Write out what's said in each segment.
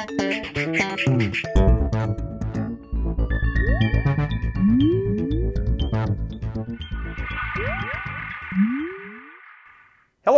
Hello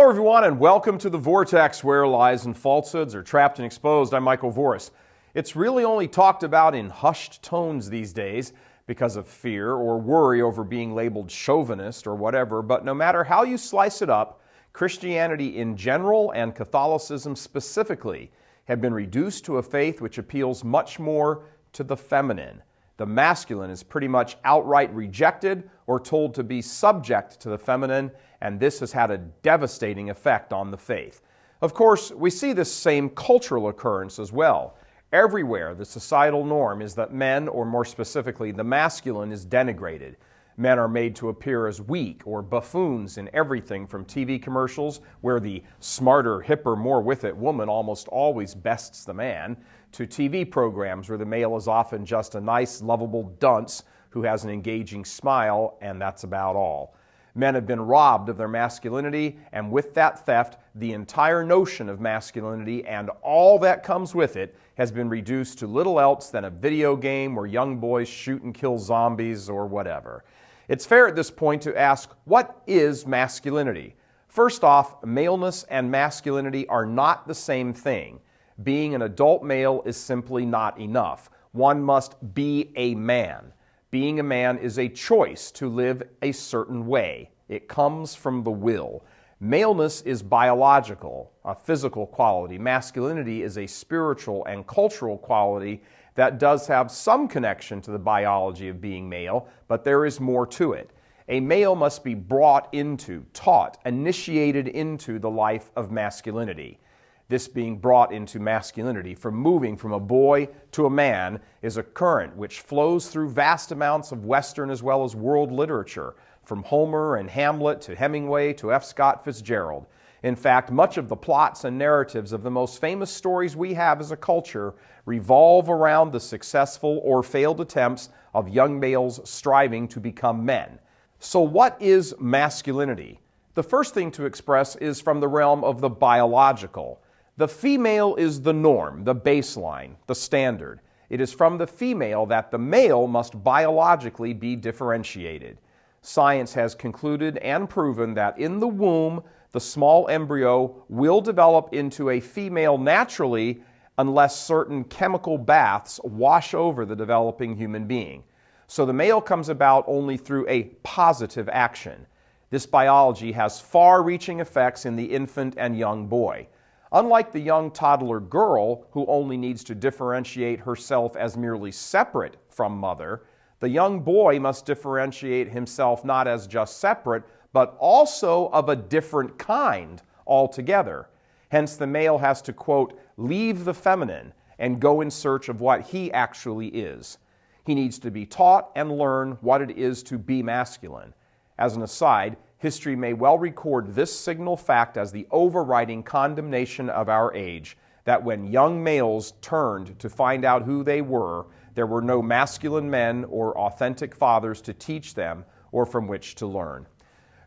everyone and welcome to The Vortex, where lies and falsehoods are trapped and exposed. I'm Michael Voris. It's really only talked about in hushed tones these days because of fear or worry over being labeled chauvinist or whatever, but no matter how you slice it up, Christianity in general and Catholicism specifically have been reduced to a faith which appeals much more to the feminine. The masculine is pretty much outright rejected or told to be subject to the feminine, and this has had a devastating effect on the faith. Of course, we see this same cultural occurrence as well. Everywhere, the societal norm is that men, or more specifically, the masculine, is denigrated. Men are made to appear as weak or buffoons in everything from TV commercials, where the smarter, hipper, more with it woman almost always bests the man, to TV programs where the male is often just a nice, lovable dunce who has an engaging smile, and that's about all. Men have been robbed of their masculinity, and with that theft, the entire notion of masculinity and all that comes with it has been reduced to little else than a video game where young boys shoot and kill zombies or whatever. It's fair at this point to ask, what is masculinity? First off, maleness and masculinity are not the same thing. Being an adult male is simply not enough. One must be a man. Being a man is a choice to live a certain way. It comes from the will. Maleness is biological, a physical quality. Masculinity is a spiritual and cultural quality that does have some connection to the biology of being male, but there is more to it. A male must be brought into, taught, initiated into the life of masculinity. This being brought into masculinity, from moving from a boy to a man, is a current which flows through vast amounts of Western as well as world literature, from Homer and Hamlet to Hemingway to F. Scott Fitzgerald. In fact, much of the plots and narratives of the most famous stories we have as a culture revolve around the successful or failed attempts of young males striving to become men. So what is masculinity? The first thing to express is from the realm of the biological. The female is the norm, the baseline, the standard. It is from the female that the male must biologically be differentiated. Science has concluded and proven that in the womb, the small embryo will develop into a female naturally unless certain chemical baths wash over the developing human being. So the male comes about only through a positive action. This biology has far-reaching effects in the infant and young boy. Unlike the young toddler girl, who only needs to differentiate herself as merely separate from mother, the young boy must differentiate himself not as just separate, but also of a different kind altogether. Hence, the male has to, quote, leave the feminine and go in search of what he actually is. He needs to be taught and learn what it is to be masculine. As an aside, history may well record this signal fact as the overriding condemnation of our age, that when young males turned to find out who they were, there were no masculine men or authentic fathers to teach them or from which to learn.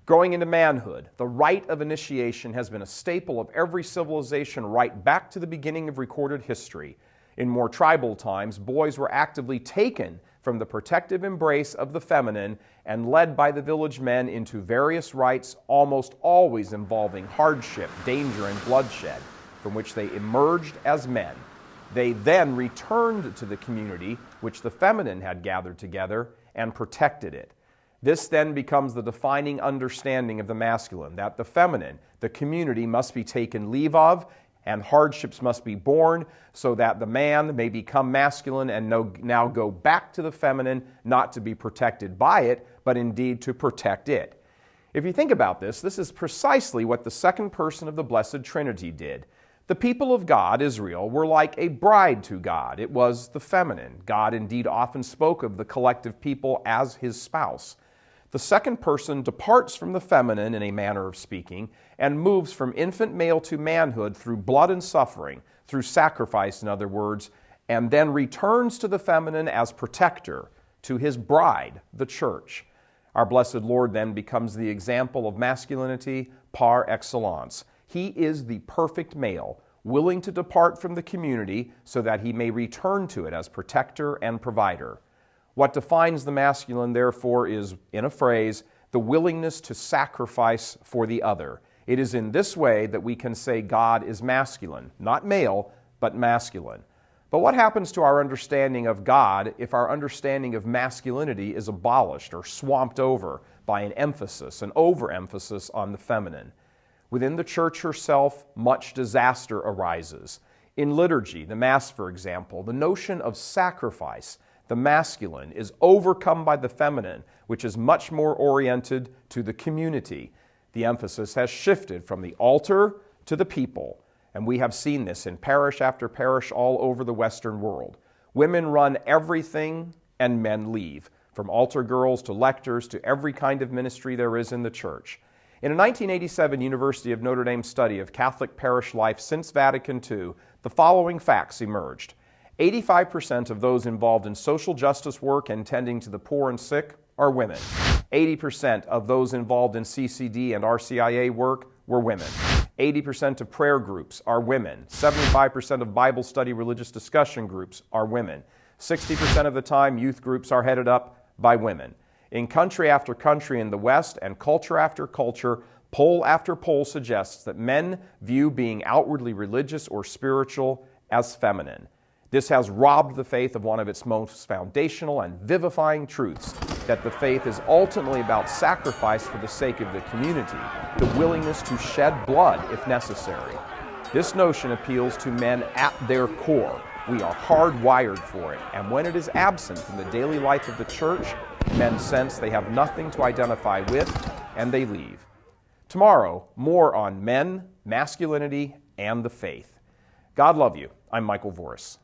Growing into manhood, the rite of initiation has been a staple of every civilization right back to the beginning of recorded history. In more tribal times, boys were actively taken from the protective embrace of the feminine and led by the village men into various rites, almost always involving hardship, danger, and bloodshed, from which they emerged as men. They then returned to the community which the feminine had gathered together and protected it. This then becomes the defining understanding of the masculine, that the feminine, the community, must be taken leave of, and hardships must be borne so that the man may become masculine and now go back to the feminine, not to be protected by it, but indeed to protect it. If you think about this, this is precisely what the second person of the Blessed Trinity did. The people of God, Israel, were like a bride to God. It was the feminine. God indeed often spoke of the collective people as his spouse. The second person departs from the feminine in a manner of speaking and moves from infant male to manhood through blood and suffering, through sacrifice, in other words, and then returns to the feminine as protector, to his bride, the church. Our blessed Lord then becomes the example of masculinity par excellence. He is the perfect male, willing to depart from the community so that he may return to it as protector and provider. What defines the masculine, therefore, is, in a phrase, the willingness to sacrifice for the other. It is in this way that we can say God is masculine, not male, but masculine. But what happens to our understanding of God if our understanding of masculinity is abolished or swamped over by an emphasis, an overemphasis on the feminine? Within the church herself, much disaster arises. In liturgy, the Mass, for example, the notion of sacrifice, the masculine, is overcome by the feminine, which is much more oriented to the community. The emphasis has shifted from the altar to the people, and we have seen this in parish after parish all over the Western world. Women run everything and men leave, from altar girls to lectors to every kind of ministry there is in the church. In a 1987 University of Notre Dame study of Catholic parish life since Vatican II, the following facts emerged. 85% of those involved in social justice work and tending to the poor and sick are women. 80% of those involved in CCD and RCIA work were women. 80% of prayer groups are women. 75% of Bible study religious discussion groups are women. 60% of the time, youth groups are headed up by women. In country after country in the West and culture after culture, poll after poll suggests that men view being outwardly religious or spiritual as feminine. This has robbed the faith of one of its most foundational and vivifying truths, that the faith is ultimately about sacrifice for the sake of the community, the willingness to shed blood if necessary. This notion appeals to men at their core. We are hardwired for it, and when it is absent from the daily life of the church, men sense they have nothing to identify with, and they leave. Tomorrow, more on men, masculinity, and the faith. God love you. I'm Michael Voris.